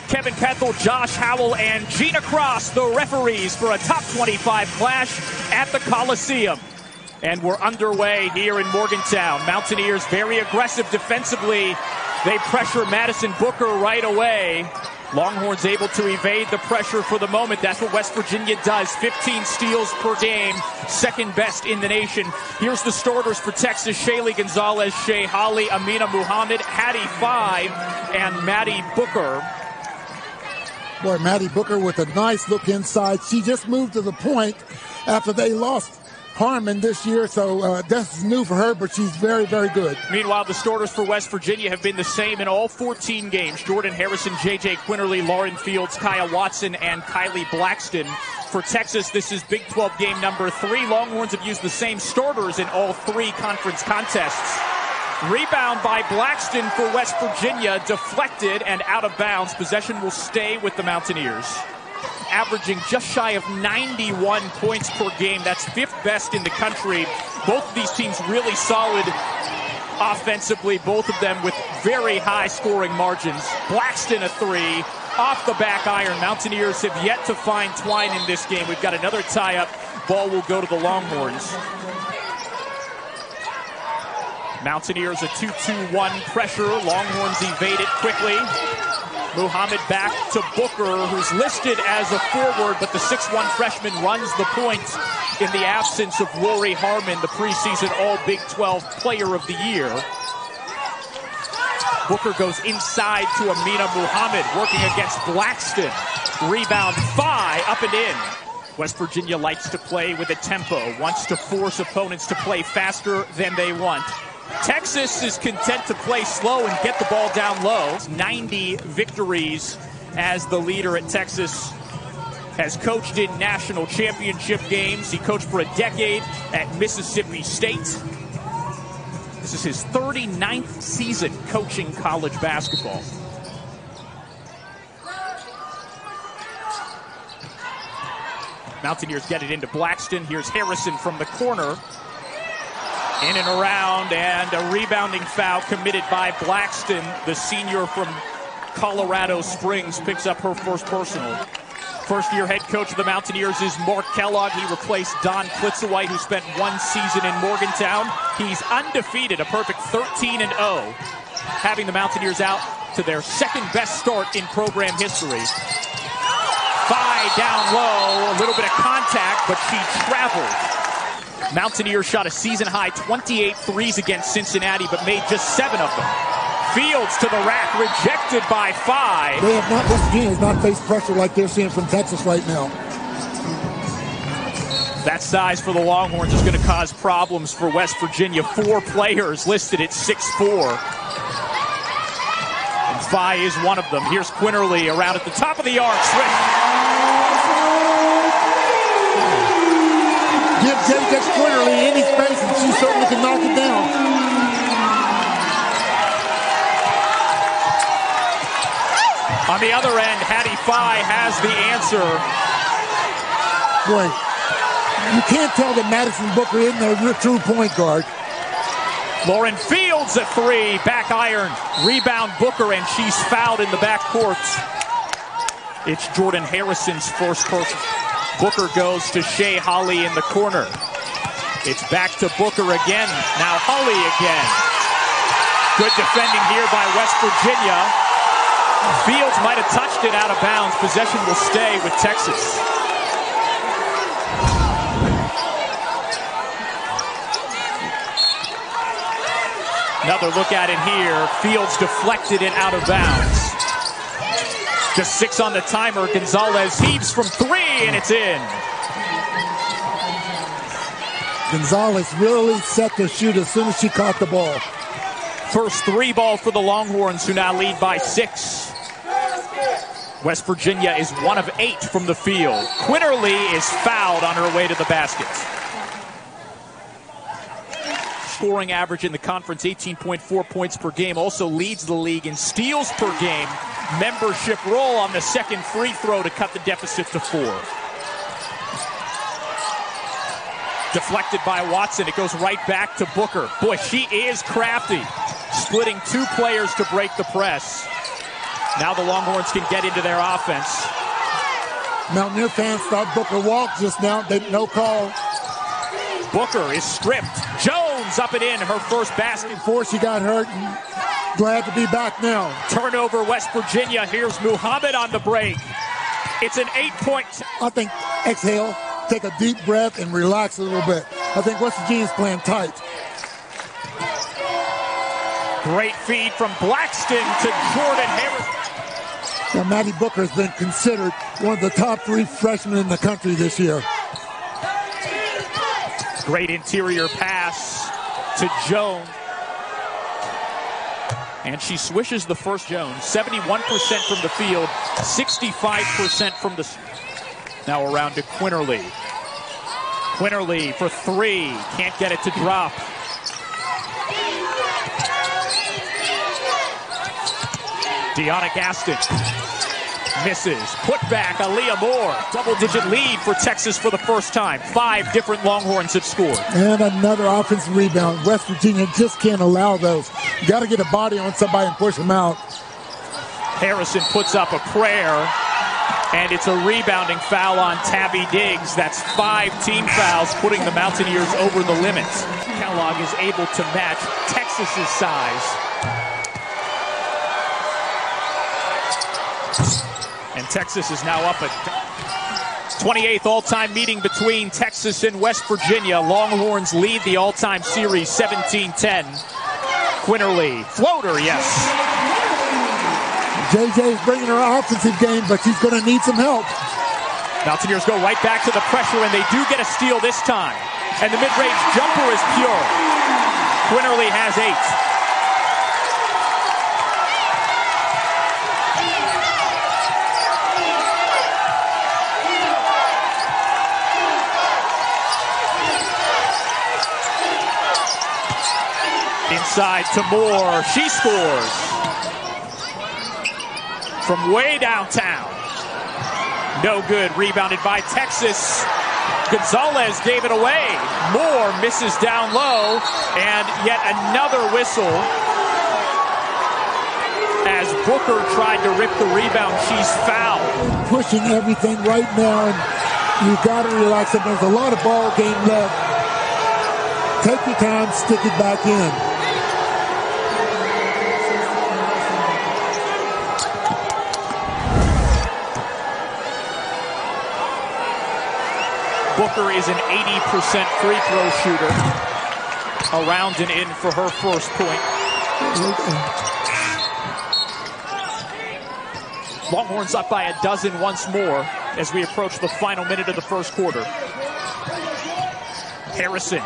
Kevin Pethel, Josh Howell, and Gina Cross, the referees for a top 25 clash at the Coliseum. And we're underway here in Morgantown. Mountaineers very aggressive defensively. They pressure Madison Booker right away. Longhorns able to evade the pressure for the moment. That's what West Virginia does. 15 steals per game, second best in the nation. Here's the starters for Texas: Shaylee Gonzales, Shay Holle, Amina Muhammad, Hattie Faye, and Maddie Booker. Boy, Maddie Booker with a nice look inside. She just moved to the point after they lost Harmon this year, so that's new for her, but she's very, very good. Meanwhile, the starters for West Virginia have been the same in all 14 games. Jordan Harrison, J.J. Quinterly, Lauren Fields, Kaya Watson, and Kylie Blackston. For Texas, this is Big 12 game number 3. Longhorns have used the same starters in all 3 conference contests. Rebound by Blackston for West Virginia, deflected and out of bounds. Possession will stay with the Mountaineers. Averaging just shy of 91 points per game. That's 5th best in the country. Both of these teams really solid offensively, both of them with very high scoring margins. Blackston a 3, off the back iron. Mountaineers have yet to find Twine in this game. We've got another tie-up. Ball will go to the Longhorns. Mountaineers a 2-2-1 pressure. Longhorns evade it quickly. Muhammad back to Booker, who's listed as a forward, but the 6'1 freshman runs the point in the absence of Rory Harmon, the preseason All-Big 12 Player of the Year. Booker goes inside to Amina Muhammad, working against Blackston. Rebound, Faye, up and in. West Virginia likes to play with a tempo, wants to force opponents to play faster than they want. Texas is content to play slow and get the ball down low. 90 victories as the leader at Texas. Has coached in national championship games. He coached for a decade at Mississippi State. This is his 39th season coaching college basketball. Mountaineers get it into Blackston. Here's Harrison from the corner. In and around, and a rebounding foul committed by Blackston. The senior from Colorado Springs picks up her first personal. First-year head coach of the Mountaineers is Mark Kellogg. He replaced Don Klitzeweit, who spent 1 season in Morgantown. He's undefeated, a perfect 13-0, having the Mountaineers out to their second-best start in program history. Faye down low, a little bit of contact, but she traveled. Mountaineers shot a season-high 28 threes against Cincinnati, but made just 7 of them. Fields to the rack, rejected by Faye. They have not, West Virginia has not faced pressure like they're seeing from Texas right now. That size for the Longhorns is going to cause problems for West Virginia. 4 players listed at 6'4". And Faye is one of them. Here's Quinterly around at the top of the arc. Give J.J. Quinterly any space, and she certainly can knock it down. On the other end, Hattie Faye has the answer. Boy, you can't tell that Madison Booker isn't a true point guard. Lauren Fields a 3, back iron, rebound Booker, and she's fouled in the backcourt. It's Jordan Harrison's first person. Booker goes to Shay Holle in the corner. It's back to Booker again. Now Holle again. Good defending here by West Virginia. Fields might have touched it out of bounds. Possession will stay with Texas. Another look at it here. Fields deflected and out of bounds. Just 6 on the timer. Gonzales heaves from 3, and it's in. Gonzales really set to shoot as soon as she caught the ball. First 3 ball for the Longhorns, who now lead by 6. West Virginia is 1 of 8 from the field. Quinterly is fouled on her way to the basket. Scoring average in the conference, 18.4 points per game. Also leads the league in steals per game. Membership roll on the second free throw to cut the deficit to 4. Deflected by Watson. It goes right back to Booker. Boy, she is crafty. Splitting 2 players to break the press. Now the Longhorns can get into their offense. Mountaineer fans thought Booker walked just now. No call. Booker is stripped. Jones up and in, her first basket. Before she got hurt. Glad to be back now. Turnover, West Virginia. Here's Muhammad on the break. It's an 8-point. I think exhale, take a deep breath, and relax a little bit. I think West Virginia's playing tight. Great feed from Blackston to Jordan Harris. Now, Maddie Booker has been considered one of the top 3 freshmen in the country this year. Great interior pass to Jones. And she swishes the first. Jones, 71% from the field, 65% from the... Now around to Quinterly. Quinterly for 3. Can't get it to drop. Deanna Gaston misses. Put back, Aaliyah Moore. Double-digit lead for Texas for the first time. 5 different Longhorns have scored. And another offensive rebound. West Virginia just can't allow those. You got to get a body on somebody and push them out. Harrison puts up a prayer, and it's a rebounding foul on Tabby Diggs. That's 5 team fouls, putting the Mountaineers over the limit. Kellogg is able to match Texas's size. And Texas is now up at 28th all-time meeting between Texas and West Virginia. Longhorns lead the all-time series 17-10. Quinterly, floater, yes. JJ's bringing her offensive game, but she's going to need some help. Mountaineers go right back to the pressure, and they do get a steal this time. And the mid-range jumper is pure. Quinterly has 8. Inside to Moore. She scores from way downtown. No good. Rebounded by Texas. Gonzales gave it away. Moore misses down low. And yet another whistle as Booker tried to rip the rebound. She's fouled. Pushing everything right now, and you got to relax. There's a lot of ball game left. Take your time, stick it back in. Booker is an 80% free throw shooter. Around and in for her first point. Longhorns up by a dozen once more as we approach the final minute of the first quarter. Harrison,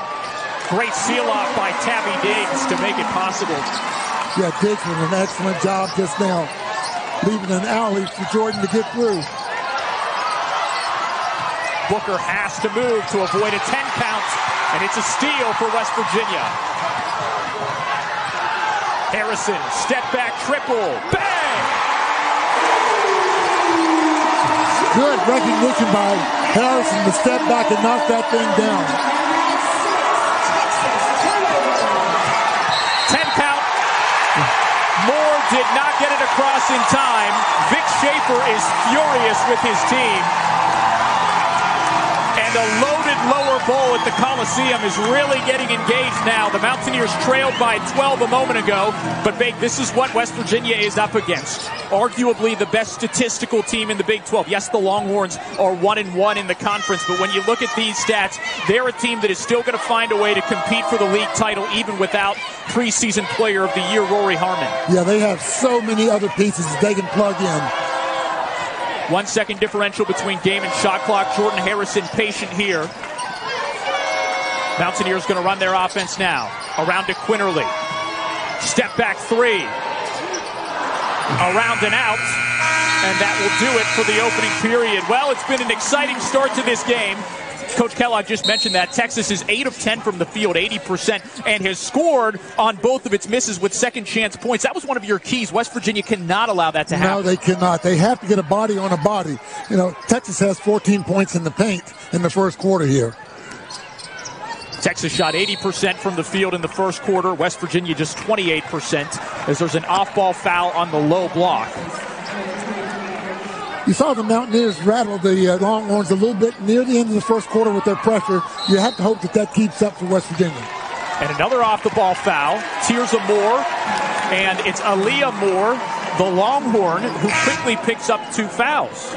great seal-off by Tabby Diggs to make it possible. Yeah, Diggs did an excellent job just now, leaving an alley for Jordan to get through. Booker has to move to avoid a 10 count, and it's a steal for West Virginia. Harrison, step back triple, bang! Good recognition by Harrison to step back and knock that thing down. 10 count. Moore did not get it across in time. Vic Schaefer is furious with his team. And a loaded lower bowl at the Coliseum is really getting engaged now. The Mountaineers trailed by 12 a moment ago, but Bake, this is what West Virginia is up against. Arguably the best statistical team in the Big 12. Yes, the Longhorns are 1-1 in the conference, but when you look at these stats, they're a team that is still going to find a way to compete for the league title even without preseason player of the year Rory Harmon. Yeah, they have so many other pieces they can plug in. 1 second differential between game and shot clock. Jordan Harrison patient here. Mountaineers going to run their offense now. Around to Quinterly. Step back 3. Around and out. And that will do it for the opening period. Well, it's been an exciting start to this game. Coach Kellogg just mentioned that Texas is 8 of 10 from the field, 80%, and has scored on both of its misses with second chance points. That was one of your keys. West Virginia cannot allow that to happen. No, they cannot. They have to get a body on a body. You know, Texas has 14 points in the paint in the first quarter here. Texas shot 80% from the field in the first quarter. West Virginia just 28% as there's an off-ball foul on the low block. You saw the Mountaineers rattle the Longhorns a little bit near the end of the first quarter with their pressure. You have to hope that that keeps up for West Virginia. And another off-the-ball foul. Tears of Moore, and it's Aaliyah Moore, the Longhorn, who quickly picks up 2 fouls.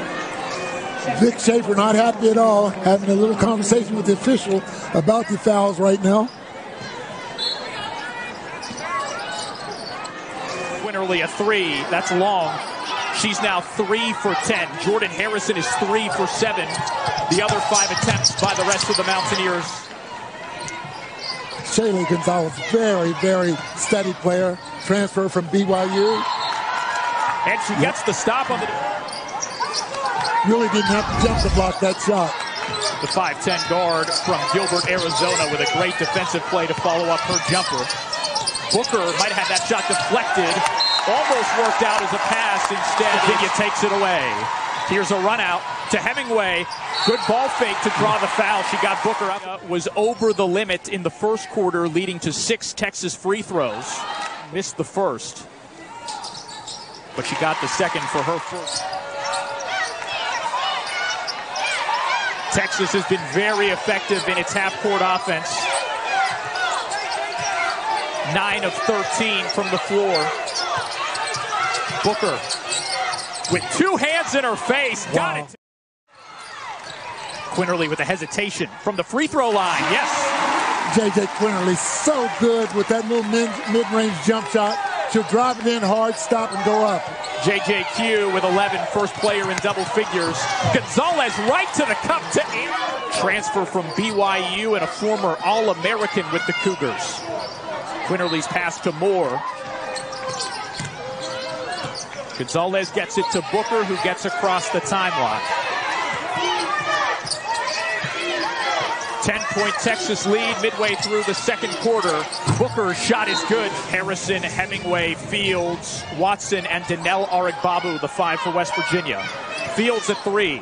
Vic Schaefer not happy at all, having a little conversation with the official about the fouls right now. Quinterly a 3, that's long. She's now 3 for 10. Jordan Harrison is 3 for 7. The other 5 attempts by the rest of the Mountaineers. Shaylee Gonzales, very, very steady player. Transfer from BYU. And she gets the stop on the... Really didn't have to jump to block that shot. The 5'10 guard from Gilbert, Arizona, with a great defensive play to follow up her jumper. Booker might have that shot deflected. Almost worked out as a pass. Instead, Virginia takes it away. Here's a run out to Hemingway. Good ball fake to draw the foul. She got Booker out. Was over the limit in the first quarter, leading to 6 Texas free throws. Missed the first, but she got the second for her first. Texas has been very effective in its half-court offense. 9 of 13 from the floor. Booker with 2 hands in her face. Wow. Got it. Quinterly with a hesitation from the free throw line. Yes. J.J. Quinterly so good with that little mid-range jump shot. She'll drive it in hard, stop, and go up. JJQ with 11, first player in double figures. Gonzales right to the cup to air. Transfer from BYU and a former All-American with the Cougars. Quinterly's pass to Moore. Gonzales gets it to Booker, who gets across the timeline. 10-point Texas lead midway through the second quarter. Booker's shot is good. Harrison, Hemingway, Fields, Watson, and Danelle Arigbabu, the 5 for West Virginia. Fields at 3.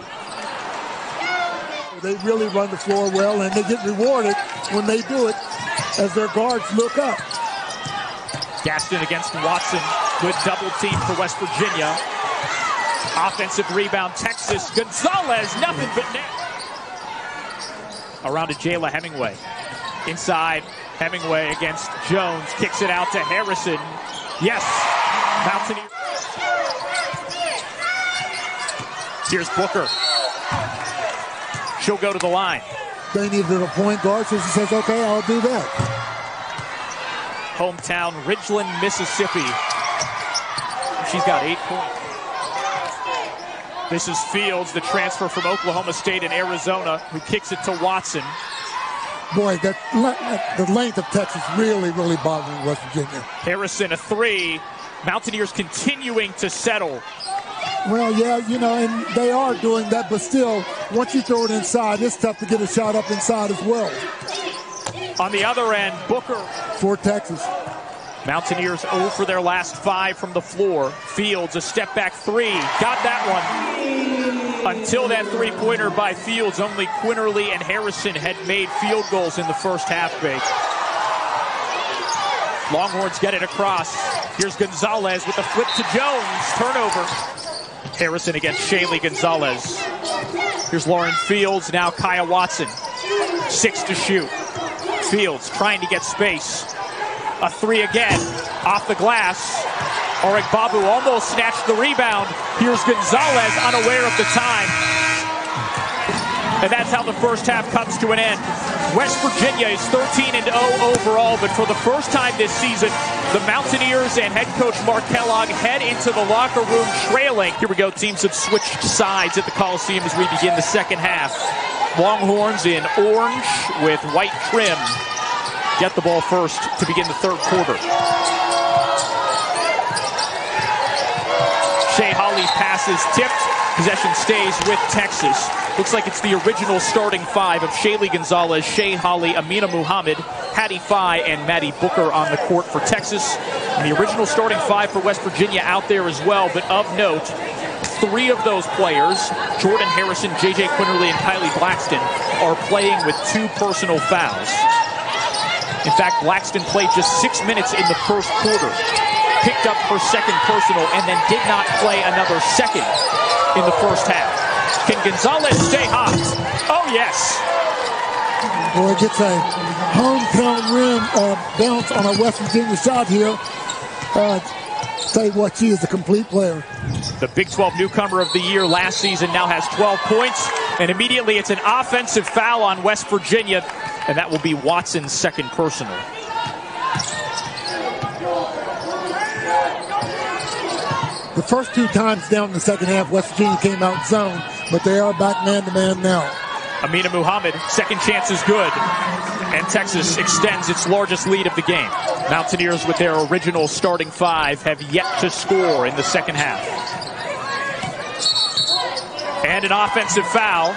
They really run the floor well, and they get rewarded when they do it as their guards look up. Gaston against Watson. Good double team for West Virginia. Offensive rebound, Texas. Gonzales, nothing but net. Around to Jayla Hemingway. Inside, Hemingway against Jones. Kicks it out to Harrison. Yes. Mountaineers. Here's Booker. She'll go to the line. They needed a point guard, so she says, okay, I'll do that. Hometown, Ridgeland, Mississippi. She's got 8 points. This is Fields, the transfer from Oklahoma State and Arizona, who kicks it to Watson. Boy, the length of Texas really, really bothering West Virginia. Harrison, a 3. Mountaineers continuing to settle. Well, yeah, you know, and they are doing that, but still, once you throw it inside, it's tough to get a shot up inside as well. On the other end, Booker. For Texas. Mountaineers 0 for their last 5 from the floor. Fields, a step back 3. Got that one. Until that three-pointer by Fields, only Quinterly and Harrison had made field goals in the first half, Bake. Longhorns get it across. Here's Gonzales with the flip to Jones. Turnover. Harrison against Shaylee Gonzales. Here's Lauren Fields, now Kaya Watson. 6 to shoot. Fields trying to get space. A 3 again, off the glass. Arigbabu almost snatched the rebound. Here's Gonzales, unaware of the time. And that's how the first half comes to an end. West Virginia is 13-0 overall, but for the first time this season, the Mountaineers and head coach Mark Kellogg head into the locker room trailing. Here we go, teams have switched sides at the Coliseum as we begin the second half. Longhorns in orange with white trim get the ball first to begin the third quarter. Shay Holle's pass is tipped. Possession stays with Texas. Looks like it's the original starting 5 of Shaylee Gonzales, Shay Holle, Amina Muhammad, Hattie Fye, and Maddie Booker on the court for Texas. And the original starting 5 for West Virginia out there as well. But of note, 3 of those players, Jordan Harrison, J.J. Quinterly, and Kylie Blackston, are playing with 2 personal fouls. In fact, Blackston played just 6 minutes in the first quarter. picked up her second personal and then did not play another second in the first half. Can Gonzales stay hot? Oh, yes. Boy, gets a hometown rim bounce on a West Virginia shot here. Tell you what, she is a complete player. The Big 12 newcomer of the year last season now has 12 points, and immediately it's an offensive foul on West Virginia, and that will be Watson's second personal. The first two times down in the second half, West Virginia came out zone, but they are back man-to-man now. Amina Muhammad, second chance is good, and Texas extends its largest lead of the game. Mountaineers with their original starting five have yet to score in the second half. And an offensive foul,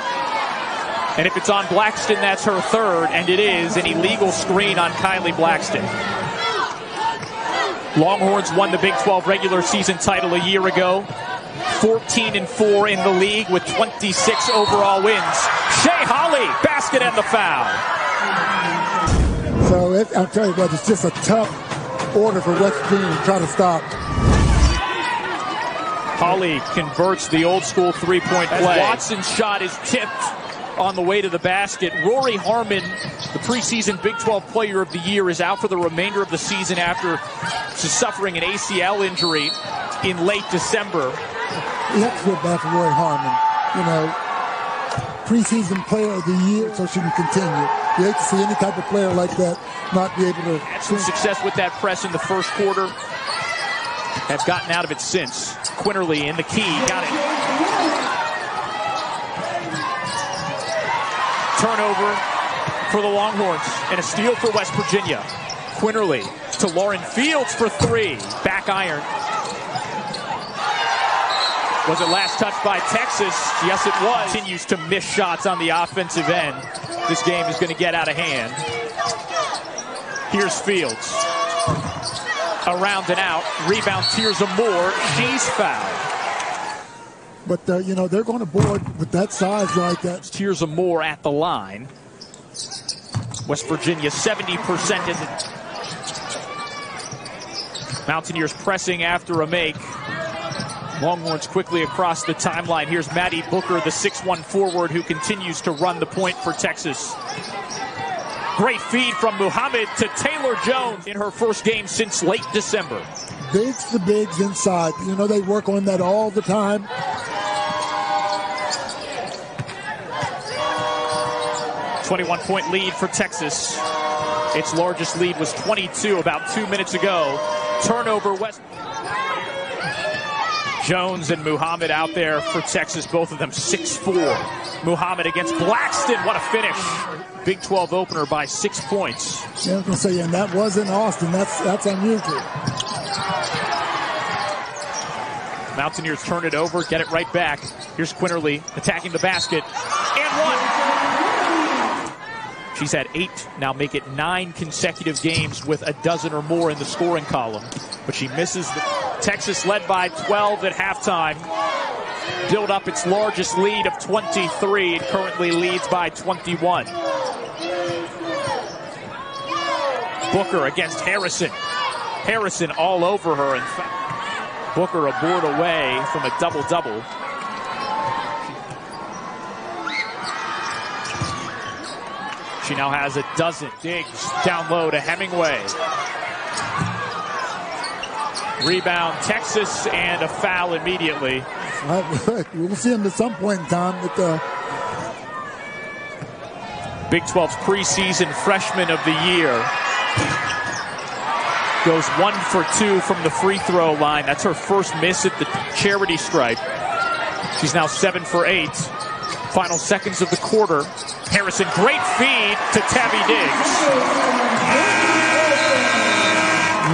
and if it's on Blackston, that's her third, and it is an illegal screen on Kylie Blackston. Longhorns won the Big 12 regular season title a year ago. 14-4 in the league with 26 overall wins. Shay Holle, basket and the foul. So I'll tell you what, it's just a tough order for West Virginia to try to stop. Holle converts the old school three-point play. Watson's shot is tipped on the way to the basket. Rory Harmon, the preseason Big 12 Player of the Year, is out for the remainder of the season after suffering an ACL injury in late December. You have to feel bad for Rory Harmon. You know, preseason Player of the Year, so she can continue. You hate to see any type of player like that not be able to. Had some success with that press in the first quarter. Has gotten out of it since. Quinterly in the key, got it. Turnover for the Longhorns and a steal for West Virginia. Quinterly to Lauren Fields for three. Back iron. Was it last touched by Texas? Yes, it was. Continues to miss shots on the offensive end. This game is going to get out of hand. Here's Fields. Around and out. Rebound, Aaliyah Moore. She's fouled. But, you know, they're going to board with that size like that. Aaliyah Moore at the line. West Virginia 70% in the Mountaineers pressing after a make. Longhorns quickly across the timeline. Here's Madison Booker, the 6'1" forward who continues to run the point for Texas. Great feed from Muhammad to Taylor Jones in her first game since late December. Bigs to bigs inside. You know, they work on that all the time. .1 lead for Texas. Its largest lead was 22 about 2 minutes ago. Turnover West. Jones and Muhammad out there for Texas, both of them 6'4". Muhammad against Blackston, what a finish. Big 12 opener by 6 points. Yeah, I was going to say, and that was in Austin. That's unusual. Mountaineers turn it over, get it right back. Here's Quinterly attacking the basket. And one. She's had 8, now make it 9 consecutive games with a dozen or more in the scoring column. But she misses. Texas led by 12 at halftime. Build up its largest lead of 23. It currently leads by 21. Booker against Harrison. Harrison all over her. In fact, Booker a board away from a double-double. She now has a dozen. Diggs down low to Hemingway. Rebound Texas and a foul immediately. We'll see him at some point in time. But Big 12's preseason freshman of the year goes 1 for 2 from the free throw line. That's her first miss at the charity stripe. She's now 7 for 8. Final seconds of the quarter. Harrison, great feed to Tabby Diggs.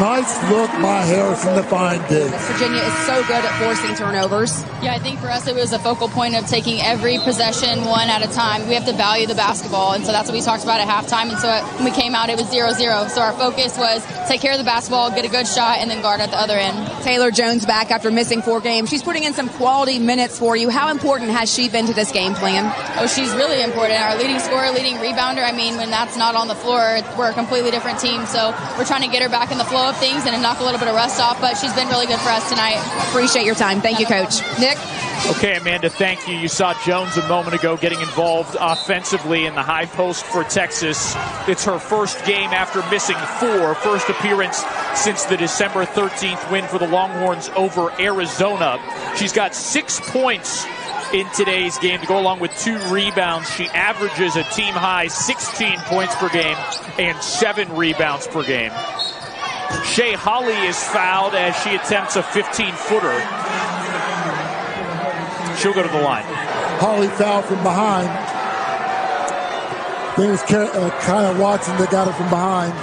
Nice look by Harrison to find Diggs. Virginia is so good at forcing turnovers. Yeah, I think for us it was a focal point of taking every possession one at a time. We have to value the basketball, and so that's what we talked about at halftime. And so when we came out, it was 0-0. So our focus was take care of the basketball, get a good shot, and then guard at the other end. Taylor Jones back after missing 4 games. She's putting in some quality minutes for you. How important has she been to this game plan? Oh, she's really important. Our leading scorer, leading rebounder. I mean, when that's not on the floor, we're a completely different team. So we're trying to get her back in the flow flow of things and to knock a little bit of rust off, but she's been really good for us tonight. Appreciate your time. Thank you, Coach. Nick? Okay, Amanda, thank you. You saw Jones a moment ago getting involved offensively in the high post for Texas. It's her first game after missing 4. First appearance since the December 13th win for the Longhorns over Arizona. She's got 6 points in today's game to go along with 2 rebounds. She averages a team high 16 points per game and 7 rebounds per game. Shay Holle is fouled as she attempts a 15-footer. She'll go to the line. Holle fouled from behind. Then it was Kaya Watson that got it from behind.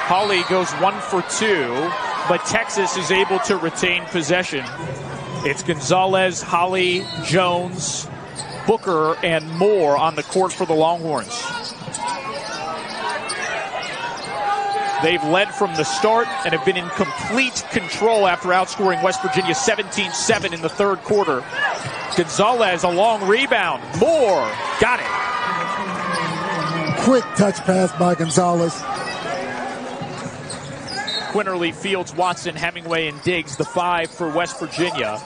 Holle goes 1 for 2, but Texas is able to retain possession. It's Gonzales, Holle, Jones, Booker, and Moore on the court for the Longhorns. They've led from the start and have been in complete control after outscoring West Virginia 17-7 in the third quarter. Gonzales, a long rebound. Moore got it. Quick touch pass by Gonzales. Quinterly, Fields, Watson, Hemingway, and Diggs, the 5 for West Virginia.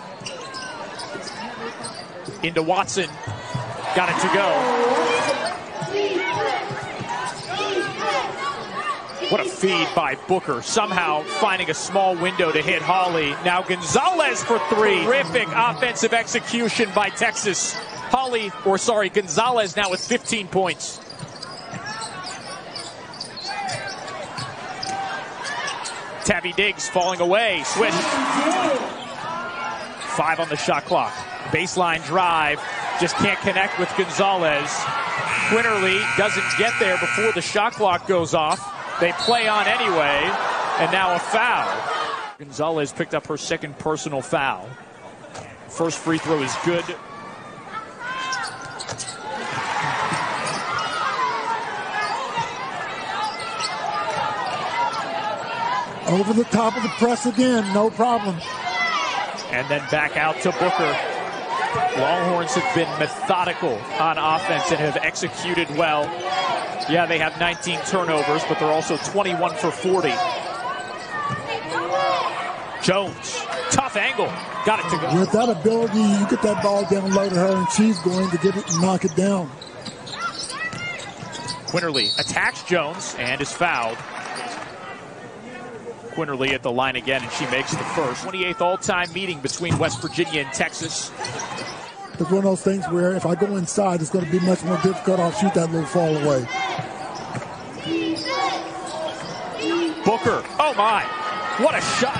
Into Watson. Got it to go. What a feed by Booker, somehow finding a small window to hit Holle. Now Gonzales for 3. Terrific offensive execution by Texas. Gonzales now with 15 points. Tabby Diggs falling away, swish. 5 on the shot clock. Baseline drive, just can't connect with Gonzales. Quinterly doesn't get there before the shot clock goes off. They play on anyway, and now a foul. Gonzales picked up her second personal foul. First free throw is good. Over the top of the press again, no problem. And then back out to Booker. Longhorns have been methodical on offense and have executed well. Yeah, they have 19 turnovers, but they're also 21 for 40. Jones, tough angle, got it to go. With that ability, you get that ball down low to her, and she's going to get it and knock it down. Quinterly attacks Jones and is fouled. Quinterly at the line again, and she makes the first. 28th all-time meeting between West Virginia and Texas. It's one of those things where if I go inside, it's going to be much more difficult. I'll shoot that little fall away. Booker, oh my, what a shot.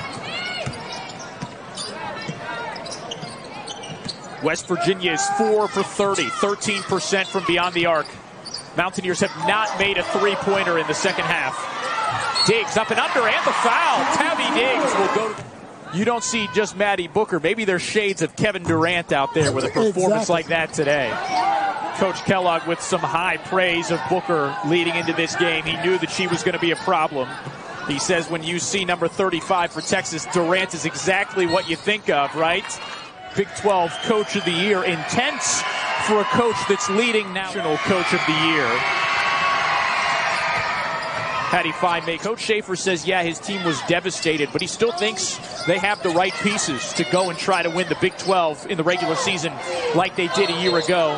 West Virginia is 4 for 30, 13% from beyond the arc. Mountaineers have not made a three-pointer in the second half. Diggs up and under, and the foul. Tabby Diggs will go to... You don't see just Maddie Booker. Maybe there's shades of Kevin Durant out there with a performance like that today. Coach Kellogg with some high praise of Booker leading into this game. He knew that she was going to be a problem. He says when you see number 35 for Texas, Durant is exactly what you think of, right? Big 12 Coach of the Year. Intense for a coach that's leading National Coach of the Year. Patty Fine. Coach Schaefer says, yeah, his team was devastated, but he still thinks they have the right pieces to go and try to win the Big 12 in the regular season like they did a year ago.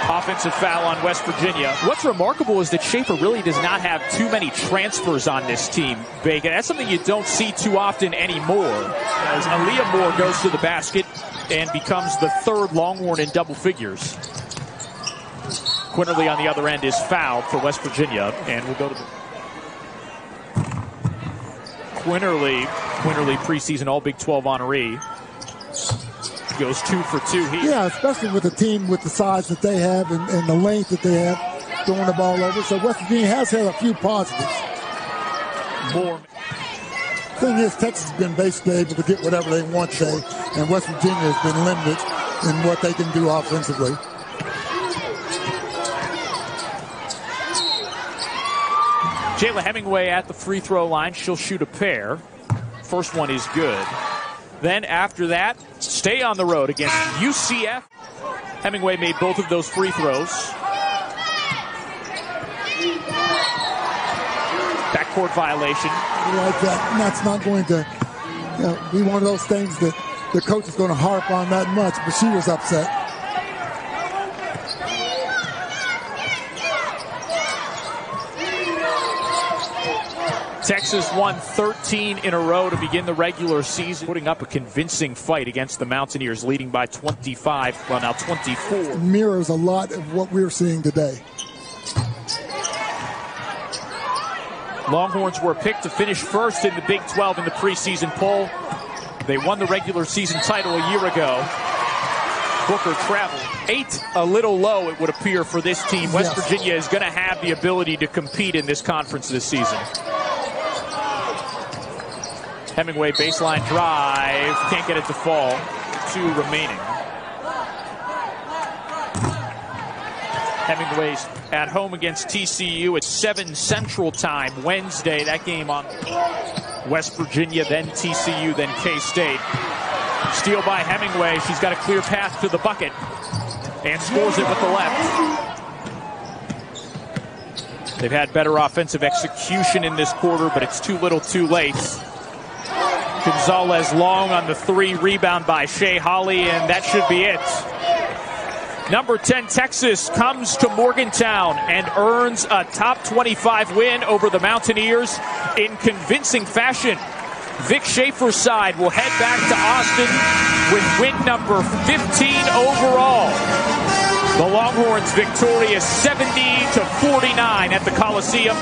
Offensive foul on West Virginia. What's remarkable is that Schaefer really does not have too many transfers on this team, Bacon. That's something you don't see too often anymore. As Aaliyah Moore goes to the basket and becomes the third Longhorn in double figures. Quinterly on the other end is fouled for West Virginia, and we'll go to the Quinterly preseason all Big 12 honoree. Goes 2 for 2 here. Yeah, especially with a team with the size that they have and the length that they have throwing the ball over. So West Virginia has had a few positives. More. Thing is, Texas has been basically able to get whatever they want to, and West Virginia has been limited in what they can do offensively. Jayla Hemingway at the free throw line. She'll shoot a pair. First one is good. Then after that, stay on the road against UCF. Hemingway made both of those free throws. backcourt violation. I like that. And that's not going to be one of those things that the coach is going to harp on that much, but she was upset. Texas won 13 in a row to begin the regular season, putting up a convincing fight against the Mountaineers, leading by 25, well now 24. It mirrors a lot of what we're seeing today. Longhorns were picked to finish first in the Big 12 in the preseason poll. They won the regular season title a year ago. Booker traveled 8, a little low it would appear for this team. West Virginia is going to have the ability to compete in this conference this season. Hemingway baseline drive, can't get it to fall. 2 remaining. Hemingway's at home against TCU at 7 Central Time Wednesday. That game on West Virginia, then TCU, then K-State. Steal by Hemingway. She's got a clear path to the bucket and scores it with the left. They've had better offensive execution in this quarter, but it's too little too late. Gonzales long on the 3, rebound by Shay Holle, and that should be it. Number 10 Texas comes to Morgantown and earns a top 25 win over the Mountaineers in convincing fashion. Vic Schaefer's side will head back to Austin with win number 15 overall. The Longhorns victorious 70-49 at the Coliseum.